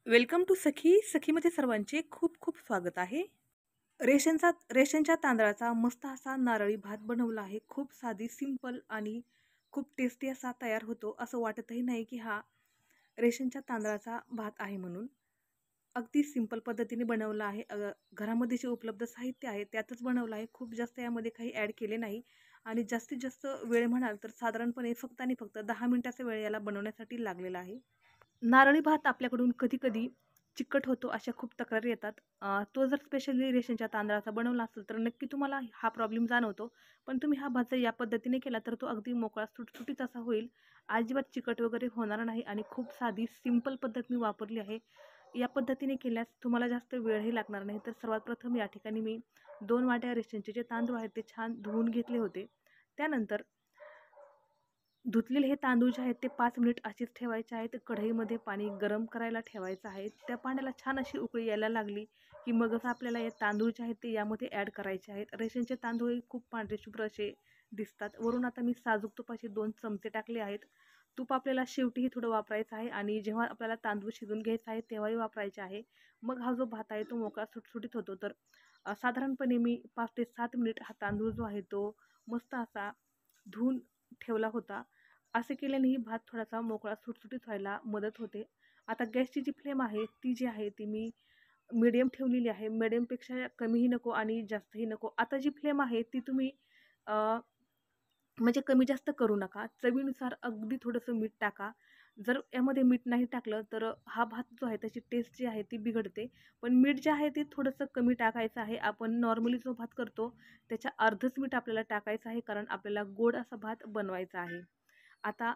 Welcome to सखीमध्ये सर्वांचे खूप खूप स्वागत आहे. रेशनच्या तांदळाचा मस्त असा नारळी भात बनवला आहे. खूप साधी, सिंपल आणि खूप टेस्टी असा तयार होतो. असं वाटतही नाही की हा रेशनच्या तांदळाचा भात आहे म्हणून. अगदी सिंपल पद्धतीने बनवला आहे. घरामध्ये जे उपलब्ध साहित्य आहे त्यातच बनवलं आहे. खूप जास्त यामध्ये काही ॲड केले नाही आणि जास्तीत जास्त वेळ म्हणाल तर साधारणपणे फक्त आणि फक्त 10 मिनिटाचा वेळ याला बनवण्यासाठी लागलेला आहे. नारळी भात आपल्याकडून कधी-कधी चिकट होतो अशा खूप तक्रारी येतात. तो जर स्पेशली रेशनच्या तांदळाचा बनवला असेल तर नक्की तुम्हाला हा प्रॉब्लेम जाणवतो. पण तुम्ही हा भात जर या पद्धतीने केला तर तो अगदी मोकळा सुटसुटीत असा होईल. अजिबात चिकट वगैरे होणार नाही आणि खूप साधी सिंपल पद्धत मी वापरली आहे. या पद्धतीने केल्यास तुम्हाला जास्त वेळही लागणार नाही. तर सर्वात प्रथम या ठिकाणी मी 2 वाट्या रेशनचे जे तांदूळ आहेत ते छान धुवून घेतले होते. त्यानंतर धुतलेले हे तांदूळ जे आहेत ते 5 मिनिट असेच ठेवायचे आहेत. कढईमध्ये पाणी गरम करायला ठेवायचं आहे. त्या पाण्याला छान अशी उकळी यायला लागली, की मगच आपल्याला हे तांदूळ जे आहेत ते यामध्ये ॲड करायचे आहेत. रेशनचे तांदूळ खूप पांढरे शुभ्र असे दिसतात. वरून आता मी साजूक तुपाचे 2 चमचे टाकले आहेत. तूप आपल्याला शेवटीही थोडं वापरायचं आहे आणि जेव्हा आपल्याला तांदूळ शिजून घ्यायचा आहे तेव्हाही वापरायचे आहे. मग हा जो भात आहे तो मोकळा सुटसुटीत होतो. तर साधारणपणे मी 5 ते 7 मिनिट हा तांदूळ जो आहे तो मस्त असा धुवून ठेवला होता. असे केल्यानेही भात थोडासा मोकळा सुटसुटीत व्हायला मदत होते. आता गॅसची जी फ्लेम आहे ती जी आहे ती मी मीडियम ठेवलेली आहे. मीडियमपेक्षा कमीही नको आणि जास्तही नको. आता जी फ्लेम आहे ती तुम्ही अ, म्हणजे कमी जास्त करू नका. चवीनुसार अगदी थोडंसं मीठ टाका. जर यामध्ये मीठ नाही टाकलं तर हा भात जो आहे त्याची टेस्ट जी आहे ती बिघडते. पण मीठ जे आहे ते थोडंसं कमी टाकायचं आहे. आपण नॉर्मली जो भात करतो त्याच्या अर्धच मीठ आपल्याला टाकायचं आहे, कारण आपल्याला गोड असा भात बनवायचा आहे. आता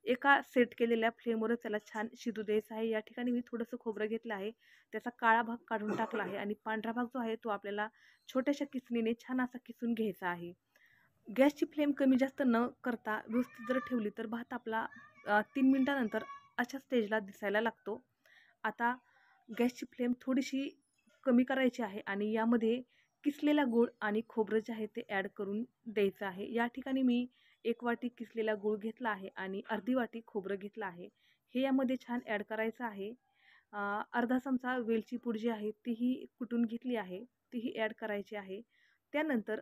एका सेट केलेल्या फ्लेमवरच त्याला छान शिजू द्यायचं आहे. या ठिकाणी मी थोडंसं खोबरं घेतलं आहे. त्याचा काळा भाग काढून टाकला आहे आणि पांढरा भाग जो आहे तो आपल्याला छोट्याशा किसणीने छान असा किसून घ्यायचा आहे. गॅसची फ्लेम कमी जास्त न करता व्यवस्थित जर ठेवली तर भात आपला 3 मिनिटानंतर अशा स्टेजला दिसायला लागतो. आता गॅसची फ्लेम थोडीशी कमी करायची आहे आणि यामध्ये किसलेला गूळ आणि खोबरं जे आहे ते ॲड करून द्यायचं आहे. या ठिकाणी मी 1 वाटी किसलेला गूळ घेतला आहे आणि अर्धी वाटी खोबरं घेतलं आहे. हे यामध्ये छान ॲड करायचं आहे. अर्धा चमचा वेलची पूड जी आहे तीही कुटून घेतली आहे, तीही ॲड करायची आहे. त्यानंतर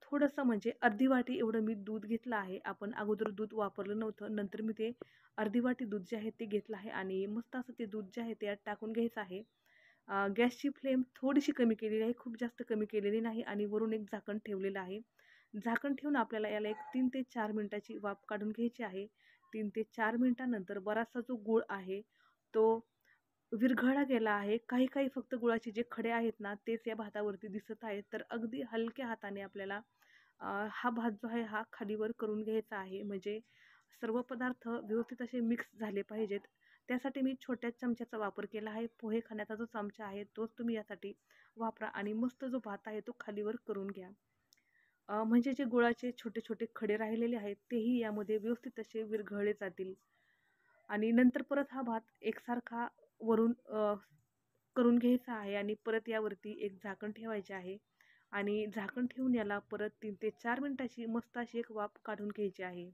थोडंसं म्हणजे अर्धी वाटी एवढं मी दूध घेतलं आहे. आपण अगोदर दूध वापरलं नव्हतं. नंतर मी ते अर्धी वाटी दूध जे आहे ते घेतलं आहे आणि मस्त असं ते दूध जे आहे ते यात टाकून घ्यायचं आहे. गॅसची फ्लेम थोडीशी कमी केलेली आहे, खूप जास्त कमी केलेली नाही आणि वरून एक झाकण ठेवलेलं आहे. झाकण ठेवून आपल्याला याला एक 3 ते 4 मिनिटाची वाफ काढून घ्यायची आहे. 3 ते 4 मिनिटानंतर बराचसा जो गूळ आहे तो विरघळला गेला आहे. काही फक्त गुळाचे जे खडे आहेत ना तेच या भातावरती दिसत आहेत. तर अगदी हलक्या हाताने आपल्याला हा भात जो आहे हा खालीवर करून घ्यायचा आहे. म्हणजे सर्व पदार्थ व्यवस्थित असे मिक्स झाले पाहिजेत. त्यासाठी मी छोट्या चमच्याचा वापर केला आहे. पोहे खाण्याचा जो चमचा आहे तोच तुम्ही यासाठी वापरा आणि मस्त जो भात आहे तो खालीवर करून घ्या. म्हणजे जे गुळाचे छोटे-छोटे खडे राहिलेले आहेत तेही यामध्ये व्यवस्थित असे विरघळले जातील आणि नंतर परत हा भात एकसारखा वरून करून घ्यायचा आहे आणि परत यावरती एक झाकण ठेवायचे आहे आणि झाकण ठेवून याला परत 3 ते 4 मिनिटाची मस्त अशी एक वाफ काढून घ्यायची आहे.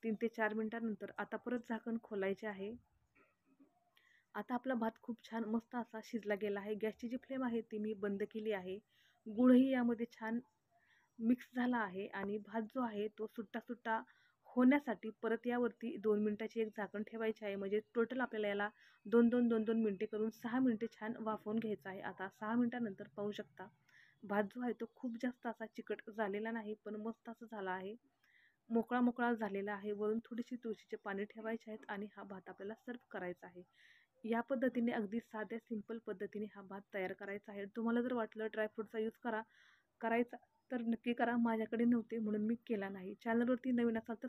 3 ते 4 मिनिटानंतर आता परत झाकण खोलायचे आहे. आता आपला भात खूप छान मस्त असा शिजला गेला आहे. गॅसची जी फ्लेम आहे ती मी बंद केली आहे. गूळही यामध्ये छान मिक्स झाला आहे आणि भात जो आहे तो सुट्टा-सुट्टा होण्यासाठी परत यावरती 2 मिनिटाची एक झाकण ठेवायचे आहे. म्हणजे टोटल आपल्याला याला 2-2, 2-2 मिनिटे करून 6 मिनिटे छान वाफवून घ्यायचं आहे. आता 6 मिनिटानंतर पाहू शकता भात जो आहे तो खूप जास्त असा चिकट झालेला नाही, पण मस्त असा झाला आहे. मोकळा-मोकळा झालेला आहे. वरून थोडीशी तुळशीचे पाने ठेवायचे आहेत आणि हा भात आपल्याला सर्व्ह करायचा आहे. या पद्धतीने अगदी साध्या सिंपल पद्धतीने हा भात तयार करायचा आहे. तुम्हाला जर वाटलं ड्रायफ्रूटचा यूज करायचा तर नक्की करा. माझ्याकडे नव्हते म्हणून मी केला नाही. चॅनलवरती नवीन असाल तर